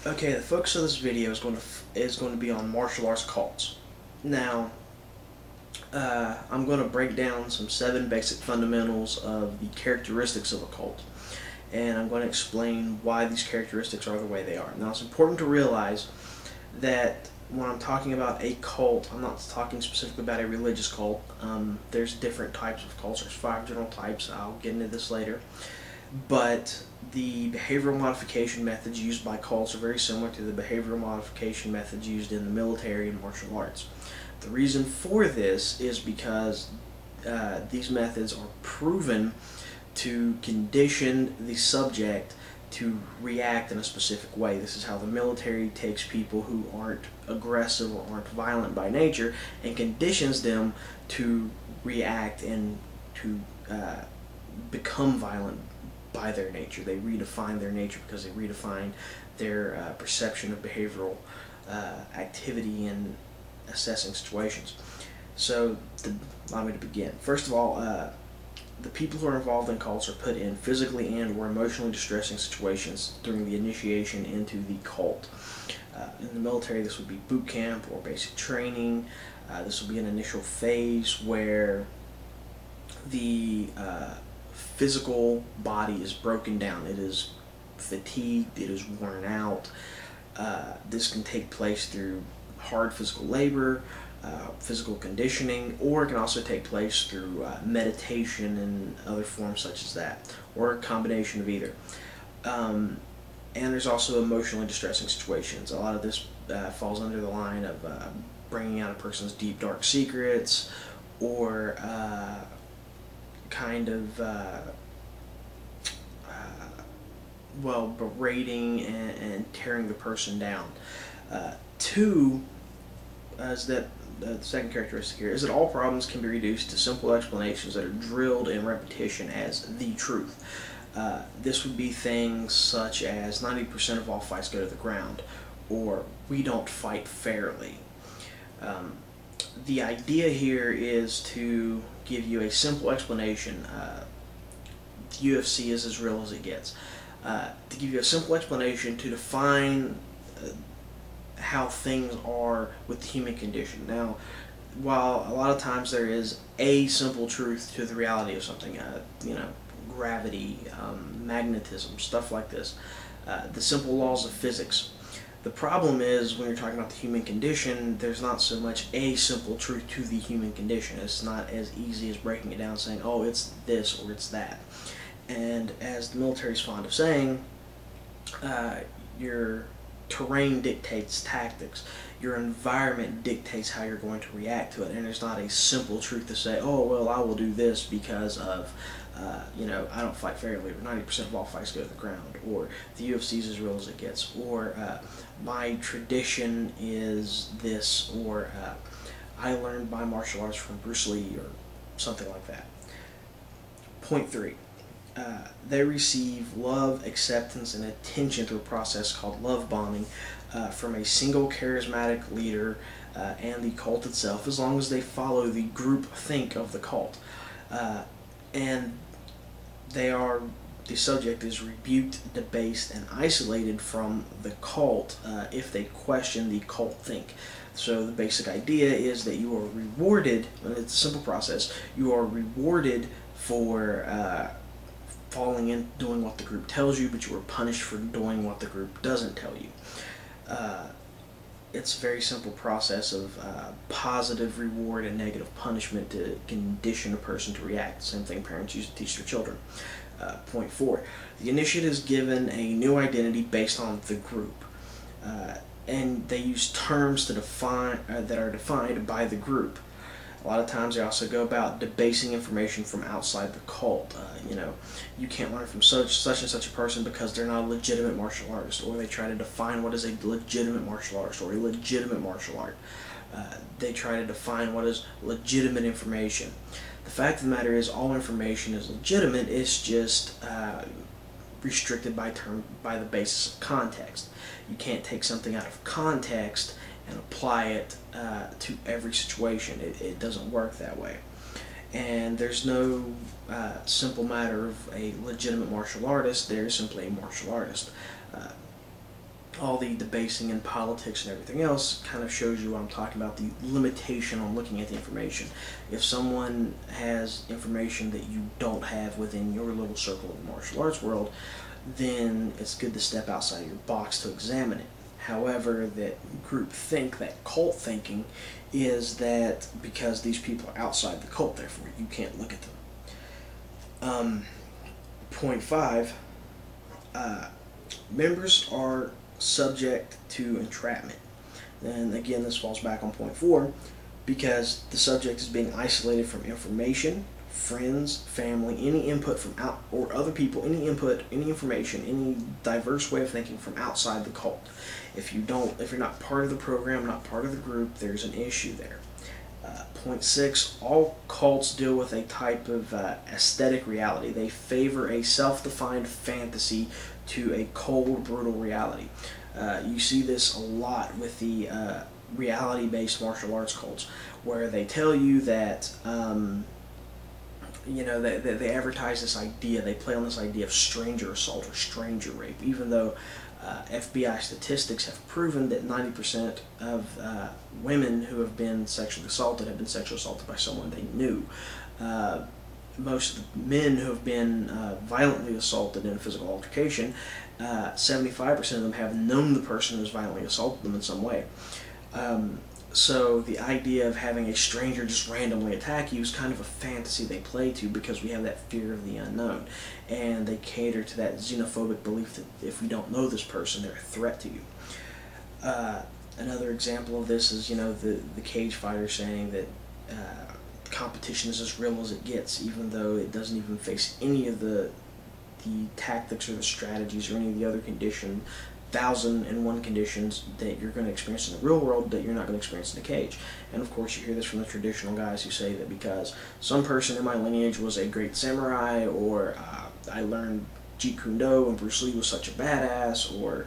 Okay, the focus of this video is going to be on martial arts cults. Now, I'm going to break down some 7 basic fundamentals of the characteristics of a cult, and I'm going to explain why these characteristics are the way they are. Now, it's important to realize that when I'm talking about a cult, I'm not talking specifically about a religious cult. There's different types of cults. There's 5 general types. I'll get into this later. But the behavioral modification methods used by cults are very similar to the behavioral modification methods used in the military and martial arts. The reason for this is because these methods are proven to condition the subject to react in a specific way. This is how the military takes people who aren't aggressive or aren't violent by nature and conditions them to react and to become violent by their nature. They redefine their nature because they redefine their perception of behavioral activity in assessing situations. So, allow me to begin. First of all, the people who are involved in cults are put in physically and or emotionally distressing situations during the initiation into the cult. In the military, this would be boot camp or basic training. This will be an initial phase where the physical body is broken down. It is fatigued, it is worn out. This can take place through hard physical labor, physical conditioning, or it can also take place through meditation and other forms such as that, or a combination of either. And there's also emotionally distressing situations. A lot of this falls under the line of bringing out a person's deep, dark secrets, or kind of berating and tearing the person down. Two is that the second characteristic here is that all problems can be reduced to simple explanations that are drilled in repetition as the truth. This would be things such as 90% of all fights go to the ground, or we don't fight fairly. The idea here is to give you a simple explanation. UFC is as real as it gets. To give you a simple explanation to define how things are with the human condition. Now, while a lot of times there is a simple truth to the reality of something, gravity, magnetism, stuff like this, the simple laws of physics. The problem is when you're talking about the human condition, there's not so much a simple truth to the human condition. It's not as easy as breaking it down and saying, oh, it's this or it's that. And as the military is fond of saying, your terrain dictates tactics. Your environment dictates how you're going to react to it, and there's not a simple truth to say, oh, well, I will do this because of, I don't fight fairly, or 90% of all fights go to the ground, or the UFC is as real as it gets, or my tradition is this, or I learned my martial arts from Bruce Lee, or something like that. Point 3. They receive love, acceptance, and attention through a process called love bombing from a single charismatic leader and the cult itself, as long as they follow the group think of the cult. And the subject is rebuked, debased, and isolated from the cult if they question the cult think. So the basic idea is that you are rewarded, and it's a simple process, you are rewarded for falling in, doing what the group tells you, but you are punished for doing what the group doesn't tell you. It's a very simple process of positive reward and negative punishment to condition a person to react. Same thing parents use to teach their children. Point 4. The initiative is given a new identity based on the group. And they use terms to define that are defined by the group. A lot of times they also go about debasing information from outside the cult. You can't learn from such and such a person because they're not a legitimate martial artist, or they try to define what is a legitimate martial artist or a legitimate martial art. They try to define what is legitimate information. The fact of the matter is all information is legitimate, it's just restricted by the basis of context. You can't take something out of context and apply it to every situation. It doesn't work that way. And there's no simple matter of a legitimate martial artist. There's simply a martial artist. all the debasing in politics and everything else kind of shows you what I'm talking about, the limitation on looking at the information. If someone has information that you don't have within your little circle of the martial arts world, then it's good to step outside of your box to examine it. However, that group think, that cult thinking, is that because these people are outside the cult, therefore you can't look at them. Point 5, members are subject to entrapment. And again, this falls back on point 4, because the subject is being isolated from information, friends, family, any input from out or other people, any input, any information, any diverse way of thinking from outside the cult. If you're not part of the program, not part of the group, there's an issue there. Point 6, all cults deal with a type of aesthetic reality. They favor a self-defined fantasy to a cold, brutal reality. You see this a lot with the reality-based martial arts cults, where they tell you that they advertise this idea, they play on this idea of stranger assault or stranger rape, even though FBI statistics have proven that 90% of women who have been sexually assaulted have been sexually assaulted by someone they knew. Most of the men who have been violently assaulted in a physical altercation, 75% of them have known the person who has violently assaulted them in some way. So the idea of having a stranger just randomly attack you is kind of a fantasy they play to, because we have that fear of the unknown. And they cater to that xenophobic belief that if we don't know this person, they're a threat to you. Another example of this is, the cage fighter saying that competition is as real as it gets, even though it doesn't even face any of the tactics or the strategies or any of the other 1,001 conditions that you're going to experience in the real world that you're not going to experience in the cage. And of course you hear this from the traditional guys who say that because some person in my lineage was a great samurai, or I learned Jeet Kune Do and Bruce Lee was such a badass, or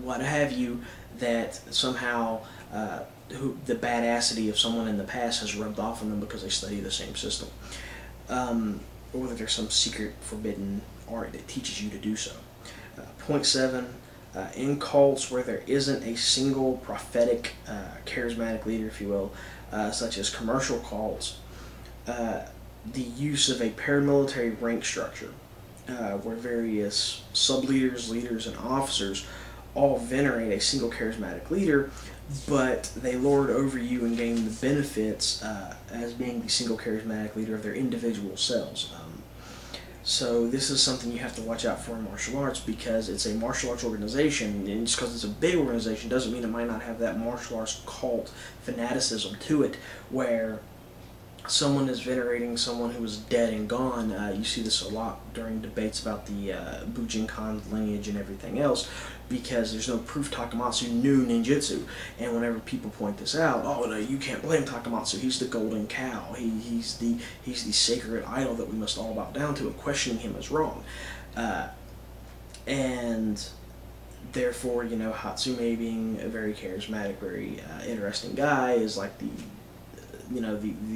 what have you, that somehow the badassity of someone in the past has rubbed off on them because they study the same system. Or that there's some secret forbidden art that teaches you to do so. Point 7, in cults where there isn't a single prophetic, charismatic leader, if you will, such as commercial cults, the use of a paramilitary rank structure, where various sub-leaders, leaders, and officers all venerate a single charismatic leader, but they lord over you and gain the benefits as being the single charismatic leader of their individual selves. So this is something you have to watch out for in martial arts, because it's a martial arts organization, and just because it's a big organization doesn't mean it might not have that martial arts cult fanaticism to it, where someone is venerating someone who was dead and gone. You see this a lot during debates about the Bujinkan lineage and everything else, because there's no proof Takamatsu knew ninjutsu. And whenever people point this out, oh no, you can't blame Takamatsu, he's the golden cow, he's the sacred idol that we must all bow down to, and questioning him is wrong. And therefore, Hatsume, being a very charismatic, very interesting guy, is like the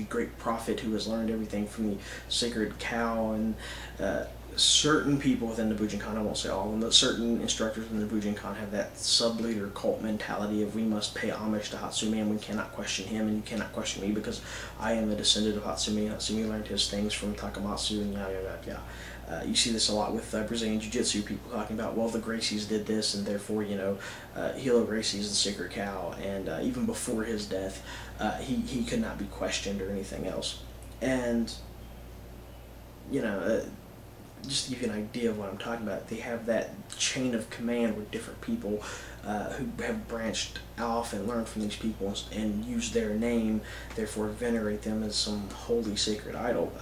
great prophet who has learned everything from the sacred cow. And certain people within the Bujinkan, I won't say all of them, but certain instructors within the Bujinkan have that sub-leader cult mentality of we must pay homage to Hatsume and we cannot question him, and you cannot question me because I am a descendant of Hatsume. Hatsume learned his things from Takamatsu, and yada yada yada. You see this a lot with Brazilian Jiu-Jitsu, people talking about, well, the Gracies did this, and therefore, Hilo Gracie is the sacred cow, and even before his death, he could not be questioned or anything else. And, just to give you an idea of what I'm talking about, they have that chain of command where different people who have branched off and learned from these people and use their name, therefore venerate them as some holy sacred idol.